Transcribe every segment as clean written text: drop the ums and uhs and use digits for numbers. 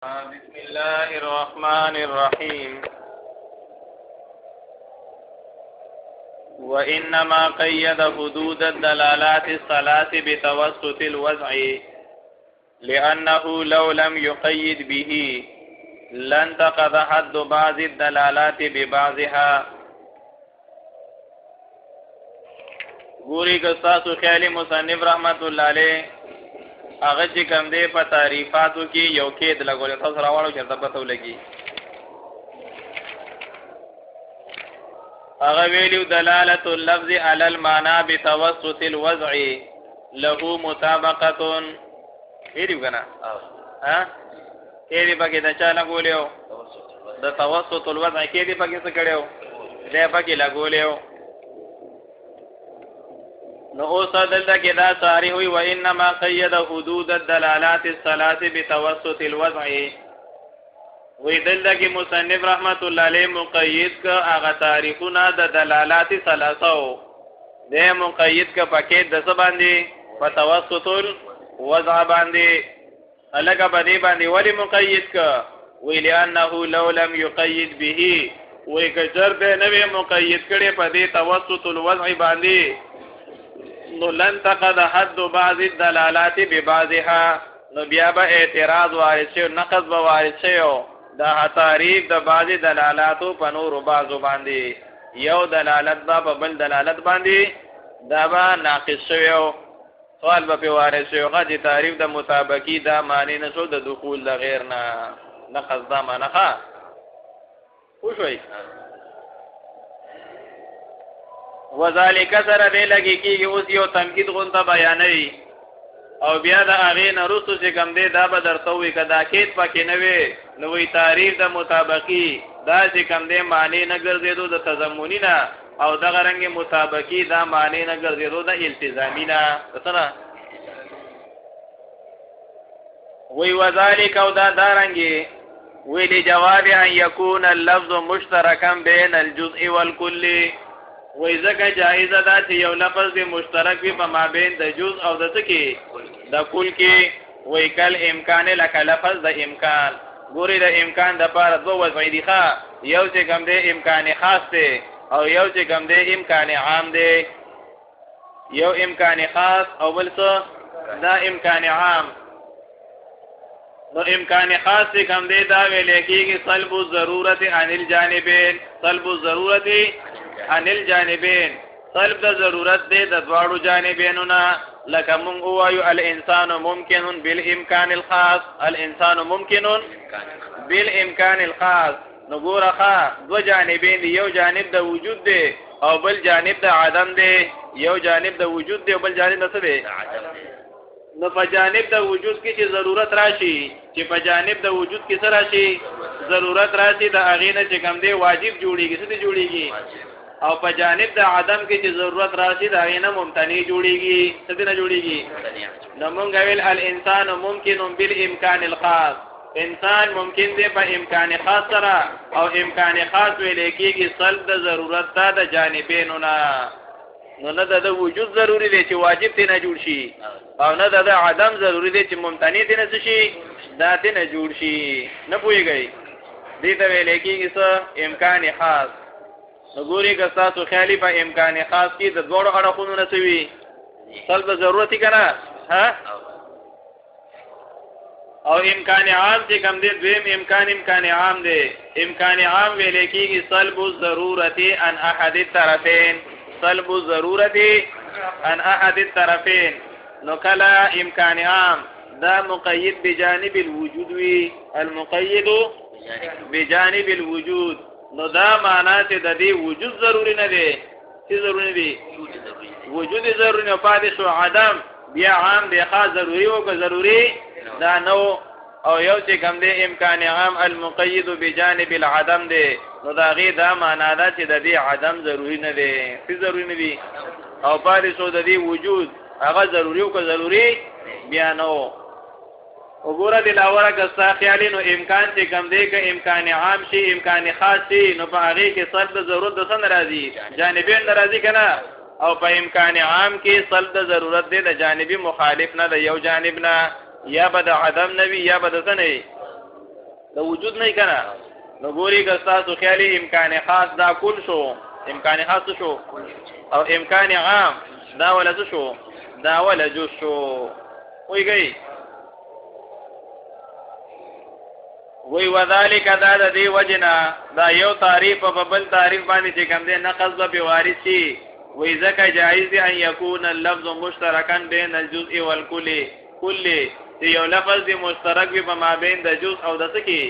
بسم الله الرحمن الرحيم. وإنما قيد حدود الدلالات الثلاث بتوسط الوضع لأنه لو لم يقيد به لانتقض حد بعض الدلالات ببعضها. ګوري که تاسو خیالي مصنف رحمت الله علیه هغه چې کوم دی په تعریفاتو کې یو کېد لګول تاسو راوړو چې پته ولګي. هغه ویلو دلالت اللفظ على المعنى بتوسط الوضع له مطابقه. هیڅ کنه ها هیڅ پکې د چا لګولیو د توسط الوضع کې دې پکې څه کړو دې پکې لګولیو. نو اوس دلته کې دا صریح وي وانما قید حدود الدلالات الثلاث بتوسط الوضع. وی دلته کې مصنف رحمت الله علیه مقید کا هغه تعریفونه د دلالات ثلاثه د مقید کا پکې د څه باندې په توسط الوضع باندې الګه باندې ولی مقید کا وی لانه لو لم يقيد به وی کجر به نه مقید کړي په دې توسط الوضع باندې نو لن تقد حد بعض الدلالات ببعضها. نو بیا به اعتراض وارد شي نقض به وارد شي دا تعریف د بعض دلالاتو په نور بعضو باندې یو دلالت په بل دلالت باندې دا به ناقص شوی سوال به وارد شي غږی تعریف د مطابقی دا معنی نه شو د دخول د غیر نه نقض دا معنی ښه وشوي. وذالک سره دې لګي کېږي اوس یو تنقید غونته بیانوي او بیا د هغې نه وروستو چې کوم دی دا به درته ووایي که دا کید پکې نه وي نو وایي تعریف د مطابقي دا چې کوم دی معنی نه ګرځېدو د تضمني نه او دغه رنګې مطابقي دا معنی نه ګرځېدو د التزامي نه څه نه وایي وذالک او دا دارنګې وایي لجواب ان یکون اللفظ مشترکا بین الجزء والکل. وای ځکه جایزه ده چې یو لفظ دی مشترک وي په مابین د جزء او د څه کې د کل کې. وای کل امکان لکه لفظ د امکان ګوري د امکان د پاره دوه وضع دي ښه یو چې کوم دی امکان خاص دی او یو چې کوم دی امکان عام دی. یو امکان خاص او بل څه دا امکان عام. نو امکان خاص چې کوم دی دا ویل کېږي طلب الضرورت عن الجانبین. طلب الضرورت عن الجانبین طلب د ضرورت دی د دواړو جانبینو نه لکه مونږ ووایو الانسان ممکن بالامکان الخاص. الانسان ممکن بالامکان الخاص. نو ګوره ښه دوه جانبین دي یو جانب د وجود دی او بل جانب د عدم دی. یو جانب د وجود دی او بل جانب د څه دی نو په جانب د وجود کې چې ضرورت راشي چې په جانب د وجود کې څه راشي ضرورت راشي د هغې نه چې کوم دی واجب جوړېږي څه دی جوړېږي او په جانب د عدم کې چې ضرورت راشي د هغې نه ممتنع جوړېږي څه دی نه جوړېږي. نو مونږ ویل الانسان ممکن بالامکان الخاص. انسان ممکن دی په امکان خاص سره او امکان خاص ویل کېږي طلب د ضرورت ته د جانبینو نه. نو نه د وجود ضروري دی چې واجب دی نه جوړ شي او نه د عدم ضروري دی چې ممتنع دی نه څه شي دا دی نه جوړ شي. نه پوهېږئ دې ته ویل کېږي څه امکان خاص. نو ګوري که تاسو خیالي په امکان خاص کې د دواړو اړخونو نه څه وي طلب ضرورت که نه ها او امکان عام چې کوم دی دویم امکان عام دی. امکان عام ویل کېږي طلب الضرورت عن احد الطرفین. طلب الضرورت عن احد الطرفین. نو کله امکان عام دا مقید بجانب الوجود وي المقید بجانب الوجود. نو دا معنا چې د دې وجود ضروری نه دی چې ضروری دی وجود ضروری نه پاتې شو عدم بیا عام دی خاص ضروری او که ضروری دا نو او یو چې کوم دی امکان عام المقید بجانب العدم دی. نو دا غي دا معنا ده چې د دې عدم ضروری نه دی چې ضروری نه دی او پاتې شو د دې وجود هغه ضروری او که ضروری بیا نو. وګوره د لاوره که ستا خیالي نو امکان چې کوم دی که امکان عام شي امکان خاص شي نو په هغې کې طلب د ضرورت د څه نه راځي جانبین نه راځي که نه او په امکان عام کې طلب د ضرورت دی د جانبي مخالف نه د یو جانب نه یا به د عدم نه وي یا به د څه نه وي د وجود نه کنه نو ګوري که تاسو خیالي امکان خاص دا کل شو امکان خاص شو او امکان عام دا ولا شو دا ولا جو شو ویږي وی وذالک دا د دې وجنا دا یو تعریف په بل تعریف باندې چې کوم دې نقض به وارث شي وی ځکه جایز دی ان یکون اللفظ مشترکا بین الجزء والکل کل یو لفظ دی مشترک به په مابین د جزء او د سکی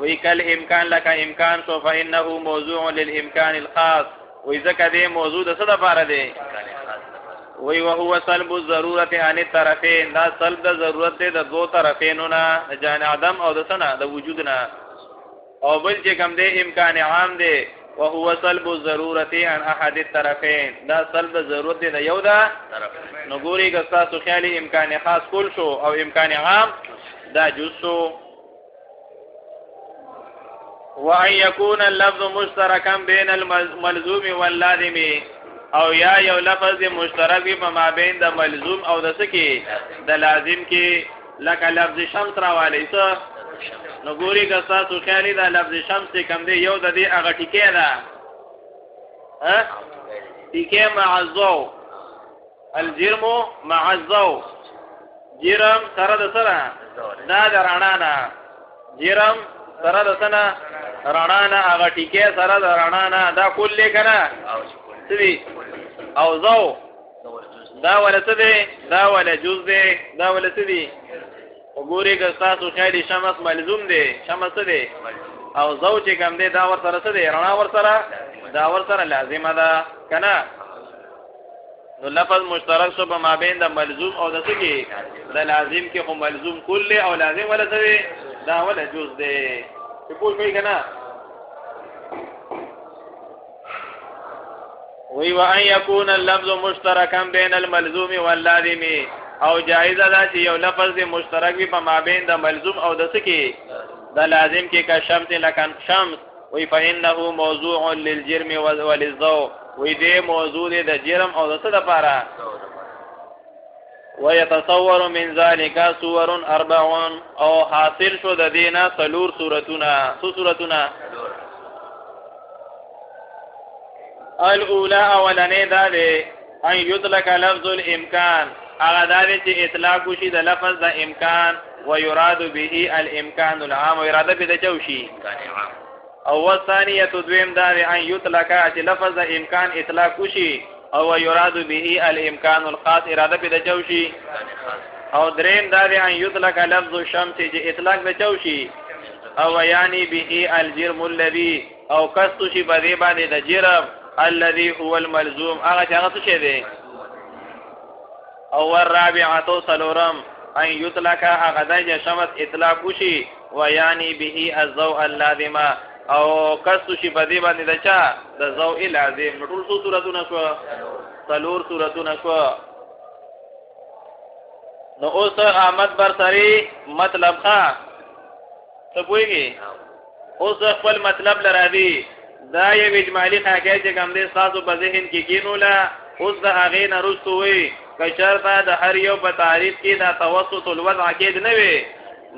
وی کل امکان لك امکان سو فانه موضوع للامکان الخاص وی ځکه دې موضوع د څه لپاره دی وی وهو سلب الضروره عن الطرفين دا سلب د ضرورت د دوه طرفینو نه جان عدم او د سنا د وجود نه او بل چې کوم دی امکان عام دی وهو سلب الضروره عن احد الطرفين دا سلب د ضرورت د یو دا نو ګوري که تاسو خیالي امکان خاص کول شو او امکان عام دا جزء وان يكون اللفظ مشتركا بين الملزوم واللازم او یا یو لفظ مشترک په مابین د ملزوم او د سکی د لازم کې لکه لفظ شمس راوالی څه نو ګوري که تاسو خیالي دا لفظ شمس کم دی یو د دې هغه ټکی ده ها ټکی مع الضوء الجرم مع الضوء جرم سره د سره دا د رڼا نه جرم سره د سره رڼا نه هغه ټکی سره د رڼا نه دا کله کنه سوي او زو دا ولا څه دی دا ولا جز دی دا ولا څه دی وګورئ که تاسو خیالي شمس ملزوم دی شمس څه دی او زو چې کوم دی دا ور سره څه دی رڼا ور سره دا ور سره لازمه ده کنه نو لفظ مشترک شو په مابین د ملزوم او د څه کې د لازم کې خو ملزوم کله او لازم ولا څه دی دا ولا جز دی چې پوه شئ کنه وی وان یکون اللفظ مشترکا بین الملزوم واللازم او جائز ده چې یو لفظ مشترک وي په مابین د ملزوم او د سکی د لازم کې کا شمس لکن شمس وی فانه موضوع للجرم وللضوء وی دې موضوع د جرم او د څه لپاره ويتصور من ذلك صور 4 او حاصل شو د دینه څلور صورتونه الاولى اولنې دا ده ان يطلق لفظ الامکان هغه دا چې اطلاق وشي د لفظ د امکان ويراد به الامکان العام اراده به د چوشي او الثانيه دویم دا ده ان يطلق چې لفظ د امکان اطلاق وشي او يراد به الامکان الخاص اراده به د چوشي او دریم دا ده ان يطلق لفظ الشمس چې اطلاق د چوشي او یعنی به الجرم الذي او قصد شي په دې باندې د جرم الذي هو الملزوم هغه څه دی او الرابعه سلورم ان يطلق هغه د شمس اطلاق وشي ويعني به الضوء اللازم او قصد شي په دې باندې د چا د ضوء لازم ټول څو صورتونه شو سلور صورتونه شو نو اوس احمد برسری مطلب ښه څه پوهیږي اوس خپل مطلب لرادي دا یو اجمالی حقیقت چې کوم دې تاسو په ذهن کې کینولا اوس د هغه نه رسوي کچرته د هر یو په تعریف کې دا توسط الوضع کې نه وي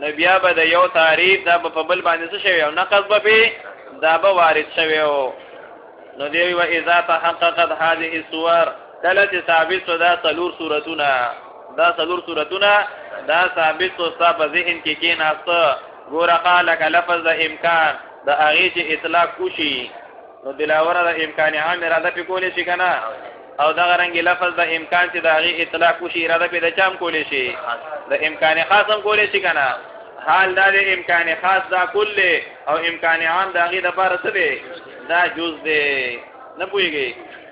نبیا به د یو تعریف دا په بل باندې څه شوی او نقض به دا به وارد شوی نو دی و اذا تحققت هذه الصور کله چې ثابت شو دا څلور صورتونه دا ثابت شو په ذهن کې کیناسته ګور قالک لفظ د امکان د هغه چې اطلاق وشي نو دلاوره د امکان عام اراده په کولې شي کنه او دا غرنګ لفظ د امکان چې د هغه اطلاق وشي اراده په د چام کولې شي د امکان خاص هم کولې شي کنه حال دا د امکان خاص دا کله او امکان عام د هغه د لپاره څه دی دا جز دی نه پويږي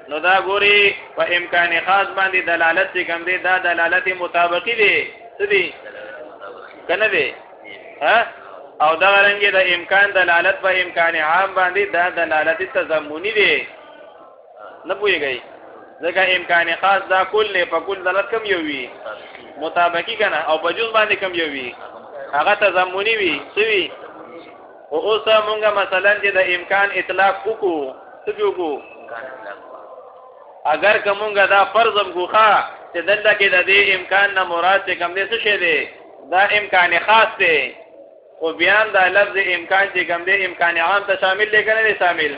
نو دا ګوري په امکان خاص باندې دلالت کوم دی دا دلالت مطابقي دی څه دی کنه دی ها او دا رنګه د امکان دلالت په امکان عام باندې دا دلالت تضمنی دی نه پويږي ځکه امکان خاص دا کله په کل دلالت کم یو وی مطابقی کنه او په جز باندې کم یو وی هغه تضمنی وی سوي او اوس مونږه مثلا چې د امکان اطلاق وکړو څه وکړو اگر کومګه دا فرض مغوخه چې دلته کې د دې امکان نه مراد څه کم دي څه شه دی دا امکان خاص دی او بیان دا لفظ امکان چې کوم دی امکان عام ته شامل دی کنه دی شامل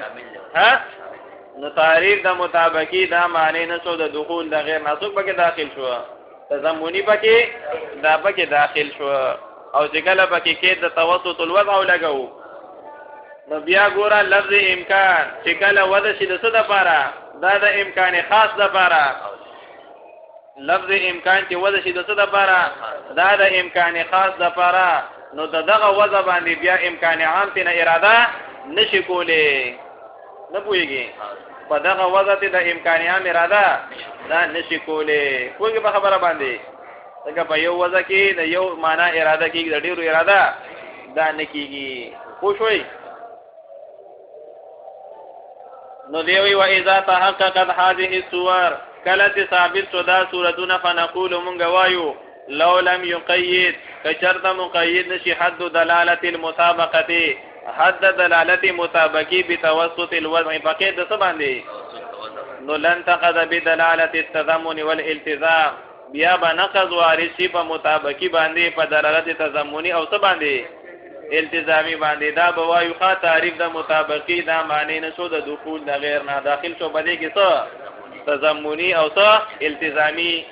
ها نو تعریف د مطابقی دا معنی نه شو د دخول د غیر ناسوک پکې داخل شو تضمنی پکې دا پکې داخل شو او چې کله پکې کې د توسط الوضع لګاو نو بیا ګوره لفظ امکان چې کله وضع شي د څه د پاره دا د امکان خاص د پاره لفظ امکان چې وضع شي د څه د پاره دا د امکان خاص د پاره نو دغه وضع باندې بیا امکان عام ته نه اراده نشي کولې نه پويږي په دغه وضع ته د امکان عام اراده دا نشي کولې کومه په خبره باندې څنګه په یو وضع کې د یو معنا اراده کې د ډیرو اراده دا نه کیږي خو شوي نو دیوی و اذا تحققت هذه الصور کله ثابت شدا صورتونه فنقول مونږ وایو لو لم يقيد کچرته مقید نشي حد دلاله المطابقه حد دلاله مطابقي بتوسط الوضع فقید څه باندې نو لن تقد بدلاله التضمن والالتزام بیا بنقض وارثي په مطابقي باندې په دلاله تضمني او څه باندې التزامي باندې دا بوایو خا تعریف د مطابقي دا معنی نه شو د دخول د غیر نه داخل شو بده کې څه تضمني او څه التزامي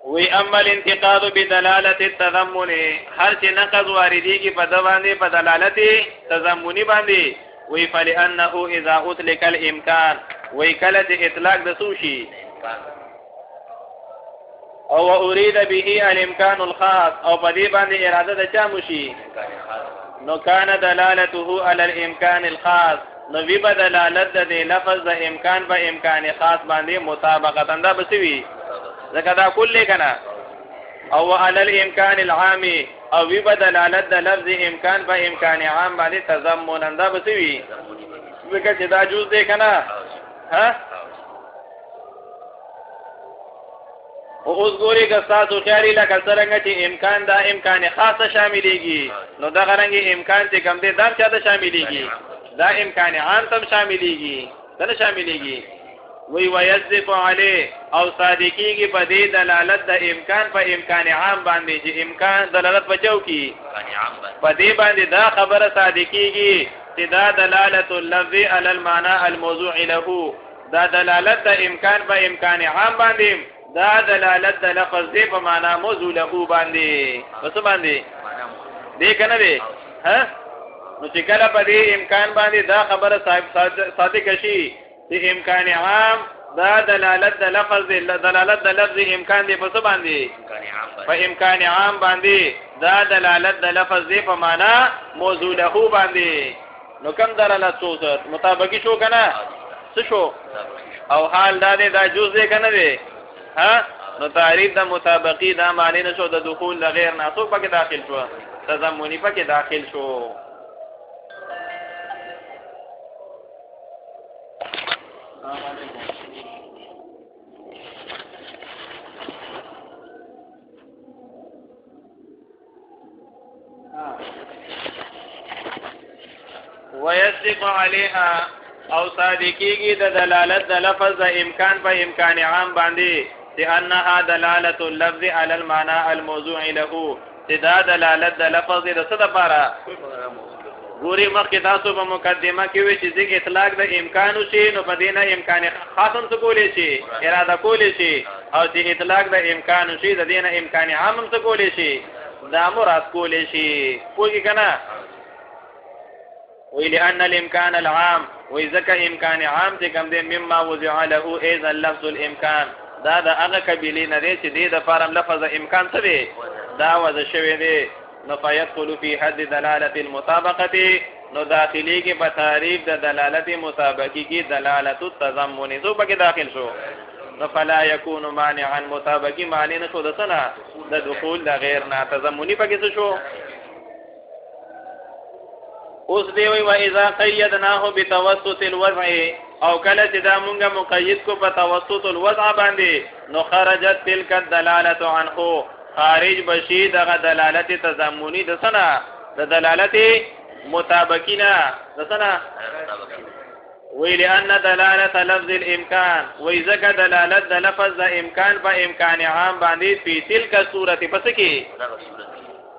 وی اما الانتقاد بدلاله التضمن هر چې نقض واردېږي په د باندې په دلالت تضمني باندې وی فلانه اذا اطلق الامکان وی کله چې اطلاق د سوشي او اريد به الامکان الخاص او په دې باندې اراده د چا مشي نو کان دلالته على الامکان الخاص نو وی بدلالت د لفظ د امکان په امکان خاص باندې مطابقت انده بسوي ځکه دا کله کنا او على الامکان العام او وی بدلالت د لفظ امکان په امکان عام باندې تضمن انده بسوي ځکه چې دا جوز دی کنا ها او اوس ګوري که تاسو خیالي لکه څنګه چې امکان دا امکان خاصه شاملېږي نو دا غرنګي امکان چې کم دی دا چا شاملېږي دا امکان عام تم شاملېږي دا نه شاملېږي وی ويصدق عليه او صادقيږي په دې دلالت د امکان په امکان عام باندې چې امکان دلالت بچو کی په دې باندې دا خبره صادقيږي چې دا دلالت اللفظ على المعنى الموضوع له دا دلالت د امکان په امکان عام باندې دا دلالت د لفظ دی په معنا موضوع له باندې پس باندې دې کنه دی ها نو چې کله په دې امکان باندې دا خبره صادق شي چې امکان عام دا دلالت د لفظ دی دلالت د لفظ امکان دی پس باندې په امکان عام باندې دا دلالت د لفظ دی په معنا موضوع له باندې نو کوم دلالت څه مطابقي شو کنه څه شو او حال دا دی دا جوز دی کنه دی ها نو تعریف د مطابقی دا معنی نشو د دخول د غیر ناسوک پکې داخل شو تضمنی پکې داخل شو ويصدق عليها او صادقيږي د دلالت د لفظ د امکان په امکان عام باندې لانها دلاله اللفظ على المعنى الموضوع له دا دلالت د لفظ د څه لپاره ګوري مخکې تاسو په مقدمه کې وی چې ذکر اطلاق د امکان شي نو په دینه امکان خاصم څه کولې شي اراده کولې شي او چې اطلاق د امکان شي د دینه امکان عام څه کولې شي دا مراد کولې شي کوی کنه وی لأن الامکان العام وی ذکر امکان عام چې کوم دی مما وضع له اذا لفظ الامکان دا د هغه قبیلې نه دی چې د فارم لفظ امکان څه دی دا وضع شوی دی نو فیدخل فی حد دلالت المطابقه نو داخلی کې په تعریف د دلالت مطابقی کې دلالت التضمن سو پکې داخل شو نو فلا يكون مانعا مطابقی معنی نه شو د سنا د دخول د غیر نه تضمنی پکې څه شو اوس دی وی و اذا قیدناه بتوسط الوضع او کله چې دا مونږه مقید کو په توسط الوضع باندې نو خرجت تلك الدلاله عنه خارج بشي دغه دلالت تضمنی د سنا د دلالت مطابقینا د سنا ویل ان دلاله لفظ الامکان وی ذکر دلالت د لفظ د امکان په امکان عام باندې په تلک صورت پس کې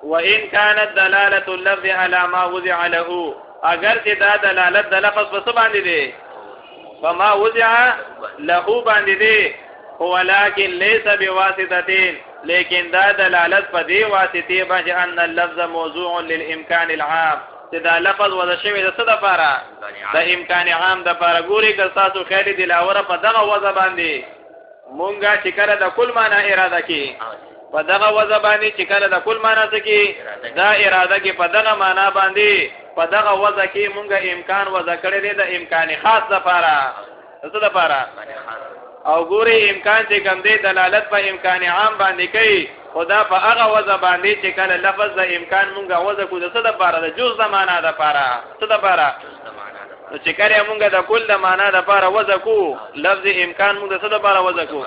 وان كانت دلاله اللفظ على ما وضع له اگر چې دا دلالت د لفظ په څه باندې دی فما وضع له باندې دی ولكن ليس بواسطه لیکن دا دلالت په دی واسطه باندې ان اللفظ موضوع للامکان العام چې دا لفظ وضع شوی د څه لپاره د امکان عام د لپاره ګوري که تاسو خیر دلاوره په دغه وضع باندې مونږه چې کله د کل معنا اراده کی په دغه وضع باندې چې کله د کل معنا څه کی دا اراده کی په دغه معنا باندې په دغه وضع کې مونږه امکان وضع کړی دی د امکان خاص لپاره څه لپاره او ګوري امکان چې کوم دی دلالت په امکان عام باندې کوي خدا په هغه وضع باندې چې کله لفظ د امکان مونږه وضع کو د څه لپاره د جز د معنا لپاره څه لپاره نو چې کله مونږه د کل د معنا لپاره وضع کو لفظ امکان مونږ د څه لپاره وضع کو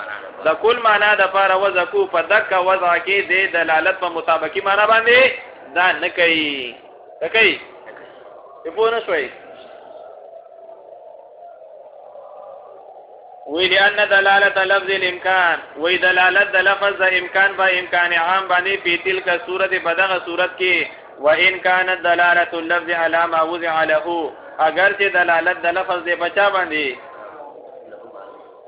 د کل معنا لپاره وضع کو په دغه وضع کې د دلالت په مطابقي معنا باندې دا نه کوي کوي په نه شوي وی لأن دلالت لفظ الامکان وی دلالت د لفظ د امکان په امکان عام باندې په تلک صورت بدغه صورت کې وان كانت دلالت اللفظ على ما وضع له اگر چې دلالت د لفظ د بچا باندې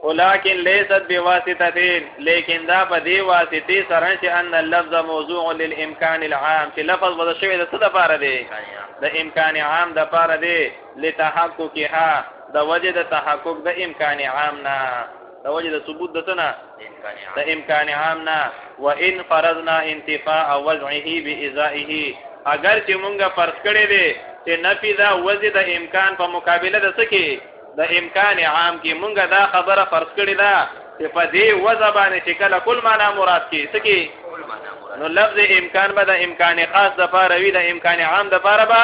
ولكن ليست بواسطه لیکن دا په دی واسطه سره چې ان اللفظ موضوع للامکان العام چې لفظ وضع شوی د څه لپاره دی د امکان عام د لپاره دی لتحققها د وجه د تحقق د امکان عام نه د وجه د ثبوت د څه د امکان عام نه وان فرضنا انتفاء وضعه بازائه اگر چې مونږه فرض کړی دی چې نفي دا وجه د امکان په مقابله د څه کې د امکان عام کې مونږه دا خبره فرض کړی ده چې په دې وجه باندې چې کله کل معنا مراد کې څه کې نو لفظ امکان به د امکان خاص د لپاره وي د امکان عام د لپاره به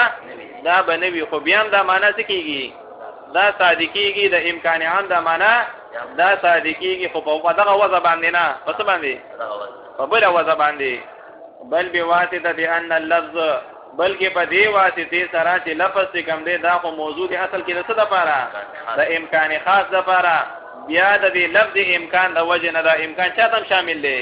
دا به نه وي خو بیا دا معنا څه کېږي دا صادقیږي د امکان عام د معنا دا صادقیږي خو په دغه وضع باندې نه پس باندې په بل وضع باندې بل بواسطه بان اللفظ بلکې په دې واسطه سره چې لفظ کوم دی دا خو موضوع دی اصل کې د څه لپاره د امکان خاص لپاره بیا د دې لفظ امکان د وجه نه دا امکان چاته شامل دی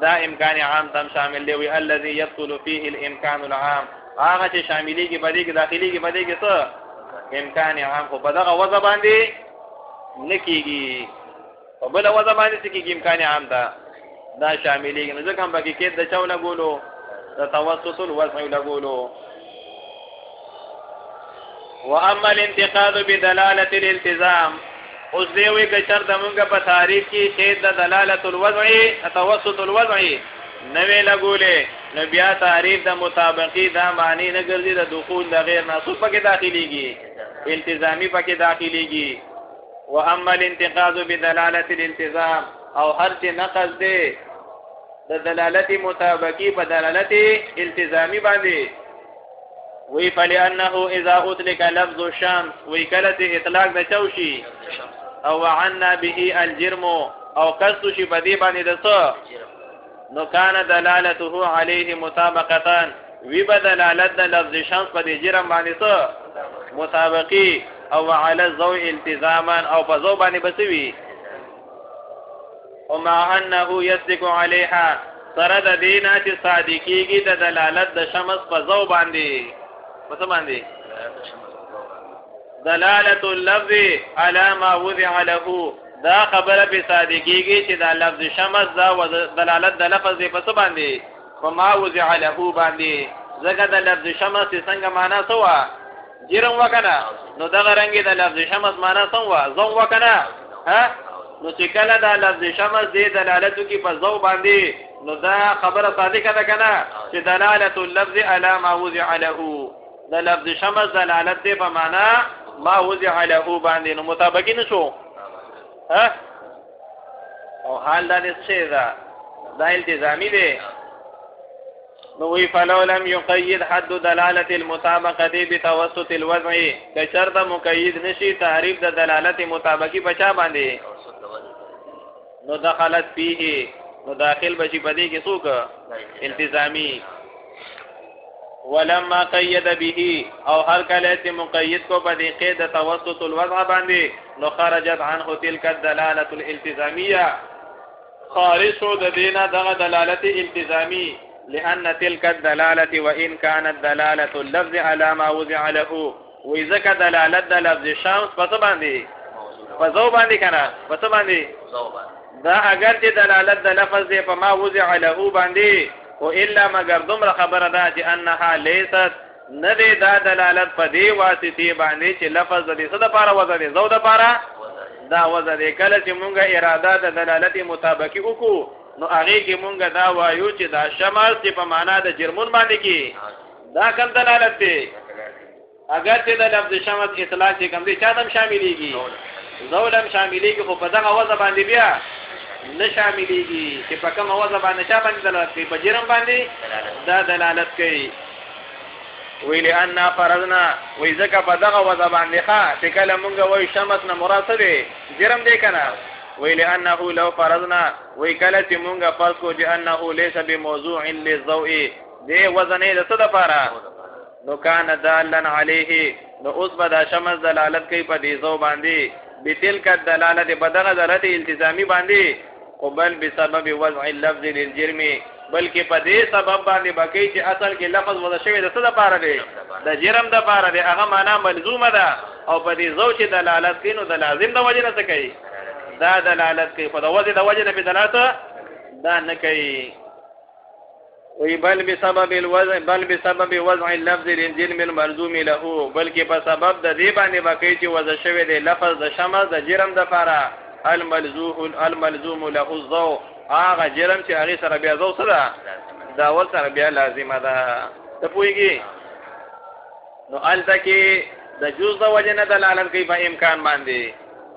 دا امکان عام تم شامل دی وی الذي يدخل فيه الامكان العام هغه چې شاملېږي په دې کې داخليږي په دې کې څه امکان عام خو په دغه وضع باندې نکېږي په بل وضع باندې څه کېږي امکان عام دا شاملېږي نو ځکه هم پکې کې د چاو لګولو د توسط الوضع لګولو واما الانتقاد بدلاله الالتزام اوس دی وی که چرته مونږه په تعریف کې شی د دلالت الوضع توسط الوضع نوې لګولې نو بیا تعریف د مطابقي دا معنی نه ګرځي د دخول د غیر ناسوب پکې داخليږي التزامي پکې داخليږي واما الانتقاد بدلاله الالتزام او هر چې نقض دی د دلالت مطابقي په دلالت التزامي باندې وی فلانه اذا اطلق لفظ الشمس وی کله اطلاق د چوشي او عنا به الجرم او قصد شي بدی باندې دسو نو کان دلالته عليه مطابقه وی بدلالت د لفظ شمس په جرم باندې څه مطابقي او على الضوء التزاما او په ضوء باندې بسوي ومع انه يصدق عليها سرد دینات صادقیږي د دلالت د شمس په ضوء باندې پس باندې دلالت اللفظ على ما وضع له دا خبره به صادقیږي چې دا لفظ شمس دا دلالت د لفظ په څه باندې په ما وضع له باندې ځکه د لفظ شمس څنګه معنا سوا جرم وکنه نو دا رنګي د لفظ شمس معنا سوا ضوء وکنه ها نو چې کله دا لفظ شمس دې دلالت کوي په ضوء باندې نو دا خبره صادقه ده کنه چې دلالت اللفظ على ما وضع له د لفظ شمس دلالت دی په معنا ما وضع له باندې نو مطابقی نشو ها او حال دا څه دا التزامی دی نو وی فلو لم يقيد حد دلاله المطابقه بتوسط الوضع کشرط مقید نشي تعریف د دلالت مطابقی بچا باندې نو دخلت فيه نو داخل بشي پدې کې څوک التزامی ولما قید به او هر کله چې مقید کو په دې قید توسط الوضع باندې نو خرجت عنه تلك الدلاله الالتزاميه خارج شو د دینه دغه دلالت التزامی لأن تلك الدلالة وإن كانت دلالة اللفظ على ما وضع له وإذا دلالة لفظ الشمس فطبعا دي فزوبان دي كنا فطبعا دي دا اگر چې دلالت د لفظ دی په ما وضع له باندې او الا مگر دومره خبره ده چې انها ليست نه دی دا دلالت په دی واسطه باندې چې لفظ د څه د پاره وضع دی زو د پاره دا وضع دی کله چې مونږه اراده د دلالت مطابقي وکړو نو هغه کې مونږه دا وایو چې دا شمال چې په معنا د جرمون باندې کې دا کوم دلالت دی اگر چې د لفظ شمس اطلاق چې کوم دی چا دم شاملېږي زولم شاملېږي خو په دغه وضع باندې بیا نه شاملېږي چې په کوم وضع باندې چا باندې دلالت کوي په جرم باندې دا دلالت کوي ویل ان فرضنا وای ځکه په دغه وضع باندې ښه چې کله مونږ وای شمس نه مراد دی جرم دی کنه ویل انه لو فرضنا وای کله چې مونږ فرض کو چې انه ليس بموضوع للضوء دی وزن د څه د پاره نو کان دالن علیه نو اوس به دا شمس دلالت کوي په دې ضوء باندې بتلک الدلالت بدغه دلالت التزامی باندې قبل بسبب وضع اللفظ للجرم بلکې په دې سبب باندې بکی چې اصل کې لفظ وضع شوی د څه د پاره دی د جرم د پاره دی هغه معنا ملزومه ده او په دې ضوء چې دلالت کوي نو د لازم د وجه نه څه کوي دا دلالت کوي په د وجه د وجه نه به دلالت دا نه کوي وی بل بسبب وضع اللفظ للجرم الملزوم له بلکې په سبب د دې باندې بکی چې وضع شوی دی لفظ د شمس د جرم د پاره الملزوم له الضوء هغه جرم چې هغه سره بیا ضوء سره دا ول سره بیا لازمه ده ته پوهیږي نو الته کې د جز د وجه نه دلالت کوي په امکان باندې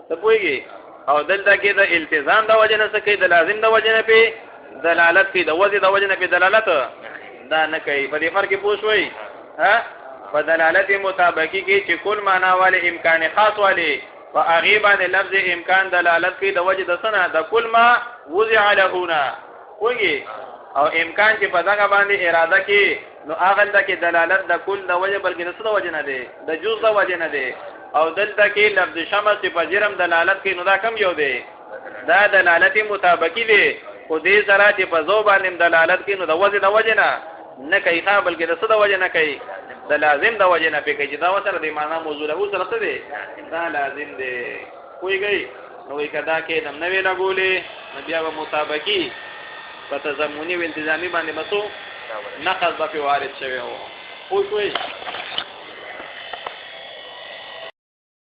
ته پوهیږي او دلته کې د التزام د وجه نه څه کوي د لازم د وجه نه په دلالت کوي د وجه د وجه نه په دلالت دا نه کوي په دې فرق پوه شوي ها په دلالت مطابقي کې چې کل معنا والے امکان خاص والے فاغيبا لفظ امکان دلالت کوي د وجه د سنه د کل ما وضع لهونه وږي او امکان چې په دغه باندې اراده کې نو هغه د کې دلالت د کل د وجه بلکې د څه د وجه نه دی د جز د وجه نه دی او دلته کې لفظ شمس په جرم دلالت کوي نو دا کم یو دی دا دلالت مطابقي دی خو دې سره چې په ذو باندې دلالت کوي نو د وجه د وجه نه کوي ښه بلکې د څه د وجه نه کوي د لازم د وجه نه کوي چې دا وسره د معنا موضوع له سره څه دی دا لازم دی کوئی نو کدا کې دم نه ویلا ګولې نو بیا به مطابقي په تضمني او التزامي باندې مسو نقض به وارد شوی وو خو شوي